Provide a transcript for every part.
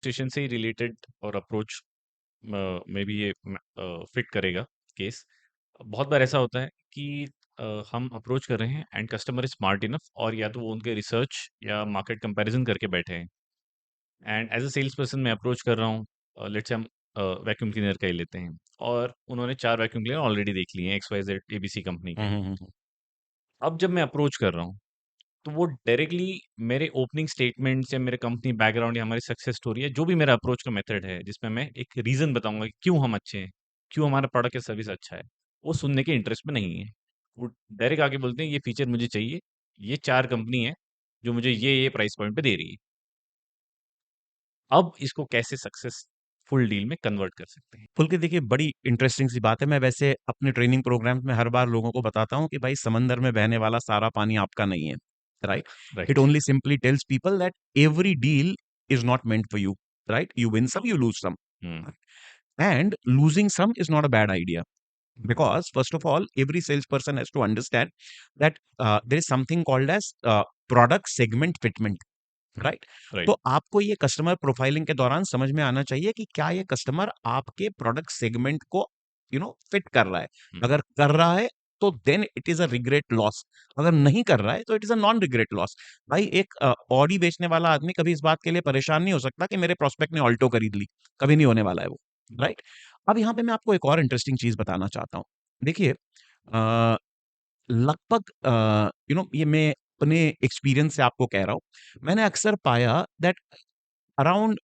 Station से ही related और approach में भी ये फिट करेगा केस। बहुत बार ऐसा होता है कि हम अप्रोच कर रहे हैं and customer is smart enough, और या तो वो उनके रिसर्च या मार्केट कंपैरिजन करके बैठे हैं, and as a sales person मैं अप्रोच कर रहा हूँ। लेट्स से हम वैक्यूम क्लीनर का ही लेते हैं, और उन्होंने 4 वैक्यूम क्लीनर ऑलरेडी देख लिए हैं X Y Z ABC company के। हुँ। अब जब मैं अप्रोच कर रहा हूँ, तो वो डायरेक्टली मेरे ओपनिंग स्टेटमेंट्स या मेरे कंपनी बैकग्राउंड या हमारी सक्सेस स्टोरी है, जो भी मेरा अप्रोच का मेथड है, जिसमें मैं एक रीज़न बताऊँगा कि क्यों हम अच्छे हैं, क्यों हमारा प्रोडक्ट या सर्विस अच्छा है, वो सुनने के इंटरेस्ट में नहीं है। वो डायरेक्ट आके बोलते हैं, "ये फीचर मुझे चाहिए, ये 4 कंपनी है, जो मुझे ये प्राइस पॉइंट पे दे रही है। अब इसको कैसे सक्सेसफुल डील में कन्वर्ट कर सकते हैं?" पुलकित देखिए बड़ी इंटरेस्टिंग सी बात है। मैं वैसे अपने ट्रेनिंग प्रोग्राम्स में हर बार लोगों को बताता हूँ कि भाई समंदर में बहने वाला सारा पानी आपका नहीं है, right? It right. Only simply tales people that every deal is not meant for you, right? You win some, you lose some. Hmm, And losing some is not a bad idea. Because first of all, every salesperson has to understand that there is something called as product segment fitment, right? Right. तो आपको ये customer profiling के दौरान समझ में आना चाहिए कि क्या ये कस्टमर आपके प्रोडक्ट सेगमेंट को फिट कर रहा है। हुँ, अगर कर रहा है तो then it is a regret loss. अगर नहीं कर रहा है तो it is a non regret loss. भाई एक ऑडी बेचने वाला आदमी कभी इस बात के लिए परेशान नहीं हो सकता कि मेरे प्रोस्पेक्ट ने ऑल्टो खरीद ली। कभी नहीं होने वाला है वो, राइट? अब यहाँ पे मैं आपको एक और इंटरेस्टिंग चीज बताना चाहता हूँ। देखिए लगभग ये मैं अपने एक्सपीरियंस से आपको कह रहा हूँ। मैंने अक्सर पाया that around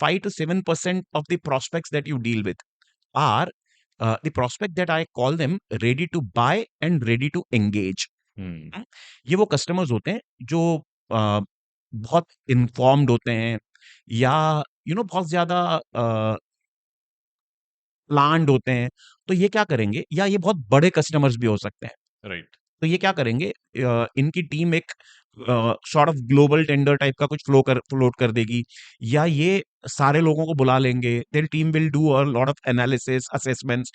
5 to 7% of the prospects that you deal with are the prospect that I call them ready to buy and ready to engage. हुँ, हम्म, ये वो कस्टमर्स होते हैं जो बहुत इन्फॉर्म्ड होते हैं या बहुत ज्यादा प्लान्ड होते हैं। तो ये क्या करेंगे, या ये बहुत बड़े कस्टमर्स भी हो सकते हैं। राइट। तो ये क्या करेंगे, इनकी टीम एक sort of global tender type का कुछ फ्लोट कर देगी, या ये सारे लोगों को बुला लेंगे। Their team will do a lot of analysis assessments,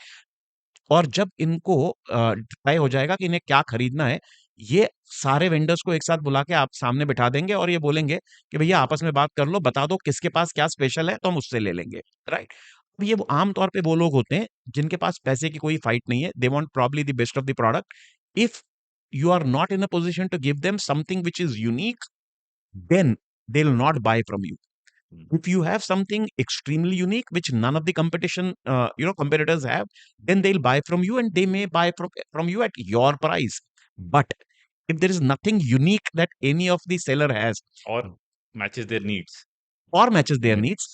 और जब इनको तय हो जाएगा कि इन्हें क्या खरीदना है, ये सारे वेंडर्स को एक साथ बुला के आप सामने बिठा देंगे और ये बोलेंगे कि भैया आपस में बात कर लो, बता दो किसके पास क्या स्पेशल है तो हम उससे ले लेंगे, राइट? अब ये आम तौर पे वो लोग होते हैं जिनके पास पैसे की कोई फाइट नहीं है। They want probably the best of the product. If you are not in a position to give them something which is unique, then they'll not buy from you. Hmm, If you have something extremely unique which none of the competitors have, then they'll buy from you and they may buy from you at your price. But if there is nothing unique that any of the seller has और matches there needs. or matches their hmm, needs,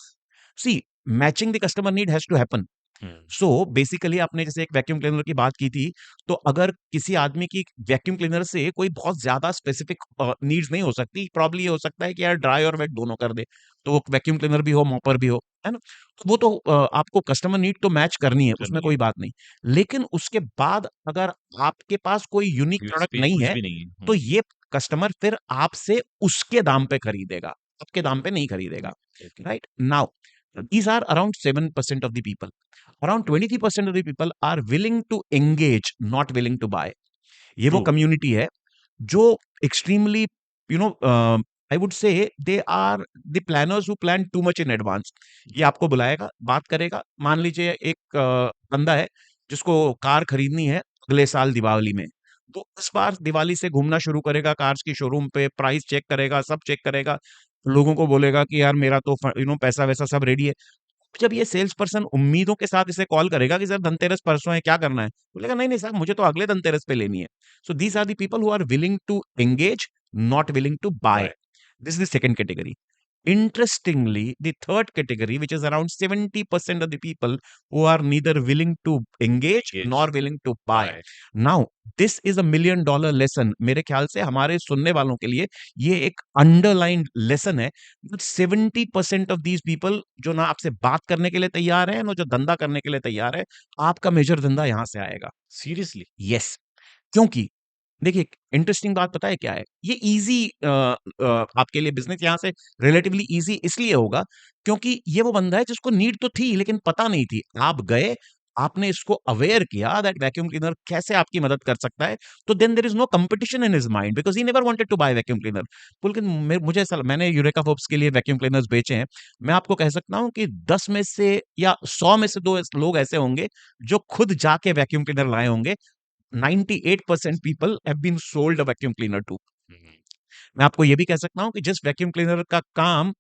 see, matching the customer need has to happen. Hmm, so basically आपने जैसे एक vacuum cleaner की बात की थी, तो अगर किसी आदमी की वैक्यूम क्लीनर से कोई बहुत ज्यादा स्पेसिफिक नीड्स नहीं हो सकती, प्रॉब्ली ये हो सकता है कि यार ड्राई और वेट दोनों कर दे, तो वो वैक्यूम क्लीनर भी हो मॉपर भी हो, है ना? तो वो तो आपको कस्टमर नीड तो मैच करनी है, उसमें करनी है। कोई बात नहीं। लेकिन उसके बाद अगर आपके पास कोई यूनिक प्रोडक्ट यूएसपी नहीं कुछ है, भी नहीं है। तो हुँ, ये कस्टमर फिर आपसे उसके दाम पे खरीदेगा, आपके दाम पे नहीं खरीदेगा, okay. Right? Now these are around 7% of the people. Around 23% of the people are willing to engage, not willing to buy. ये वो ट्रू। कम्युनिटी है जो extremely you know I would say they are the planners who plan too much in advance. ये आपको बुलाएगा, बात करेगा। मान लीजिए एक बंदा है जिसको कार खरीदनी है अगले साल दिवाली में, तो इस बार दिवाली से घूमना शुरू करेगा कार्स की शोरूम पे, प्राइस चेक करेगा, सब चेक करेगा, लोगों को बोलेगा कि यार मेरा तो पैसा वैसा सब रेडी है। जब ये सेल्स पर्सन उम्मीदों के साथ इसे कॉल करेगा कि सर धनतेरस परसों है, क्या करना है? बोलेगा नहीं, नहीं साहब मुझे तो अगले धनतेरस पे लेनी है। So these are the people who are willing to engage, not willing to buy. Buy. This is the second category. Interestingly, the third category, which is around 70% of the people who are neither willing to engage engage, nor willing to buy. Buy. Now, this is $1 million lesson. मेरे ख्याल से हमारे सुनने वालों के लिए ये एक underlined lesson है। 70% of these people जो ना आपसे बात करने के लिए तैयार है, ना जो धंधा करने के लिए तैयार है, आपका मेजर धंधा यहाँ से आएगा। सीरियसली? यस, क्योंकि देखिए इंटरेस्टिंग बात पता है क्या है? ये ईज़ी आपके लिए बिज़नेस यहाँ से रिलेटिवली ईज़ी इसलिए होगा क्योंकि ये वो बंदा है जिसको नीड तो थी लेकिन पता नहीं थी। आप गए, आपने इसको अवेयर किया दैट वैक्यूम क्लीनर कैसे आपकी मदद कर सकता है, तो then there is no competition in his mind because he never wanted to buy vacuum cleaner. लेकिन मुझे ऐसा मैंने यूरेका फोर्ब्स के लिए वैक्यूम क्लीनर्स बेचे हैं। मैं आपको कह सकता हूँ कि 10 में से या 100 में से 2 लोग ऐसे होंगे जो खुद जाके वैक्यूम क्लीनर लाए होंगे। 98% people have been sold a vacuum cleaner too. हम्म, मैं आपको ये भी कह सकता हूँ कि जिस वैक्यूम क्लीनर का काम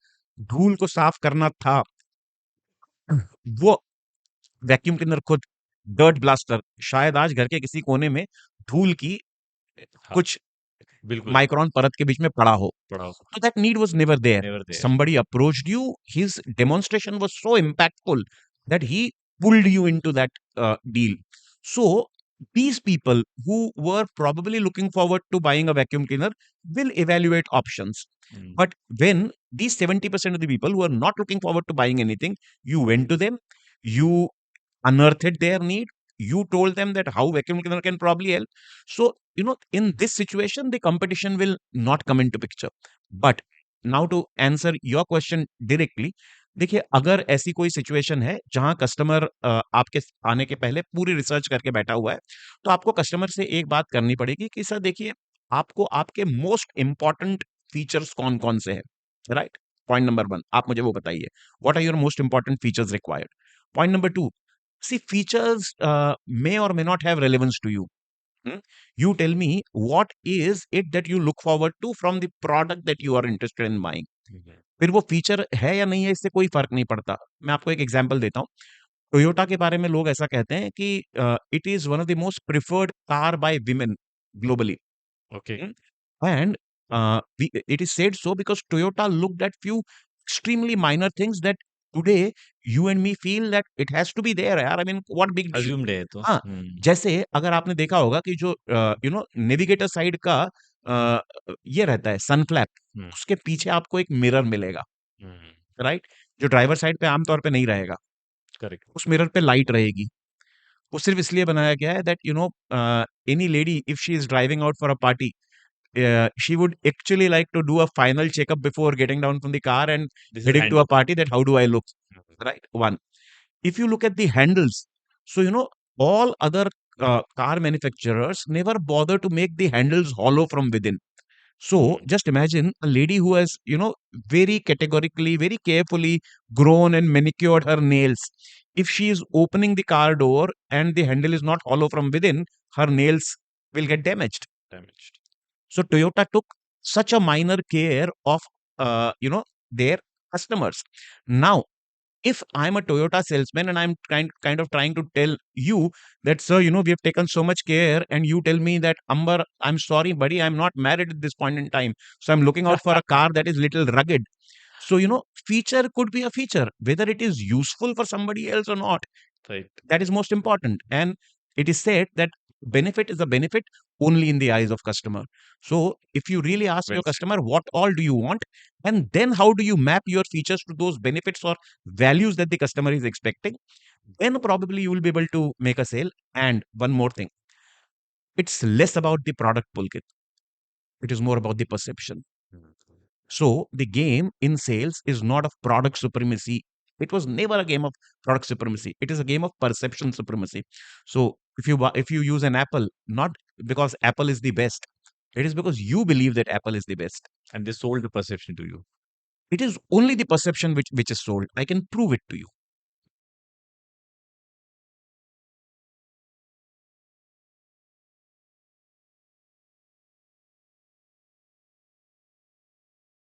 धूल को साफ करना था, वो वैक्यूम क्लीनर खुद डर्ट ब्लास्टर शायद आज घर के किसी कोने में धूल की हाँ, कुछ बिल्कुल, माइक्रोन परत के बीच में पड़ा हो। पढ़ाओ, So that need was never there. Never there. Somebody approached you. His demonstration was so impactful that he pulled you into that deal. So these people who were probably looking forward to buying a vacuum cleaner will evaluate options. Hmm, But when these 70% of the people who are not looking forward to buying anything, you went to them, you unearthed their need, you told them that how vacuum cleaner can probably help. So in this situation the competition will not come into picture. But now to answer your question directly, देखिए अगर ऐसी कोई situation है जहां customer आपके आने के पहले पूरी रिसर्च करके बैठा हुआ है, तो आपको कस्टमर से एक बात करनी पड़ेगी कि सर देखिए, आपको आपके मोस्ट इंपॉर्टेंट फीचर्स कौन कौन से हैं, राइट? पॉइंट नंबर वन आप मुझे वो बताइए, what are your most important features required? Point number two, see features may or may not have relevance to you. Hmm? You tell me what is it that you look forward to from the product that you are interested in buying. हुँ, फिर वो feature है या नहीं है इससे कोई फर्क नहीं पड़ता। मैं आपको एक एग्जांपल देता हूँ। टोयोटा के बारे में लोग ऐसा कहते हैं कि it is one of the most preferred car by women globally. Okay, And it is said so because Toyota looked at few extremely minor things that today you and me feel that it has to be there यार, I mean what big deal। अज़्यूम्ड है तो। हाँ, जैसे अगर आपने देखा होगा कि जो नेविगेटर साइड का ये रहता है सन फ्लैप, हुँ, उसके पीछे आपको एक मिरर मिलेगा, हुँ, राइट? जो ड्राइवर साइड पे आमतौर पे नहीं रहेगा। करेक्ट, उस मिरर पे लाइट रहेगी। वो सिर्फ इसलिए बनाया गया है that any lady if she is driving out for a party, she would actually like to do a final checkup before getting down from the car and this is heading to a handy. party, that how do I look, right? One. If you look at the handles, so all other car manufacturers never bother to make the handles hollow from within. So hmm, just imagine a lady who has, very categorically, very carefully grown and manicured her nails. If she is opening the car door and the handle is not hollow from within, her nails will get damaged. Damaged, So Toyota took such a minor care of their customers. Now, if I'm a Toyota salesman and I'm kind of trying to tell you that, sir, we have taken so much care, and you tell me that, Amber, I'm sorry, buddy, I'm not married at this point in time, so I'm looking out for a car that is little rugged. So feature could be a feature, whether it is useful for somebody else or not, right, that is most important. And it is said that benefit is a benefit only in the eyes of customer. So if you really ask well your said. customer what all do you want, and then how do you map your features to those benefits or values that the customer is expecting, then probably you will be able to make a sale. And one more thing, it's less about the product, Pulkit. It is more about the perception. Hmm, So the game in sales is not of product supremacy. It was never a game of product supremacy. It is a game of perception supremacy. So if you use an Apple, not because Apple is the best, it is because you believe that Apple is the best. And they sold the perception to you. It is only the perception which is sold. I can prove it to you.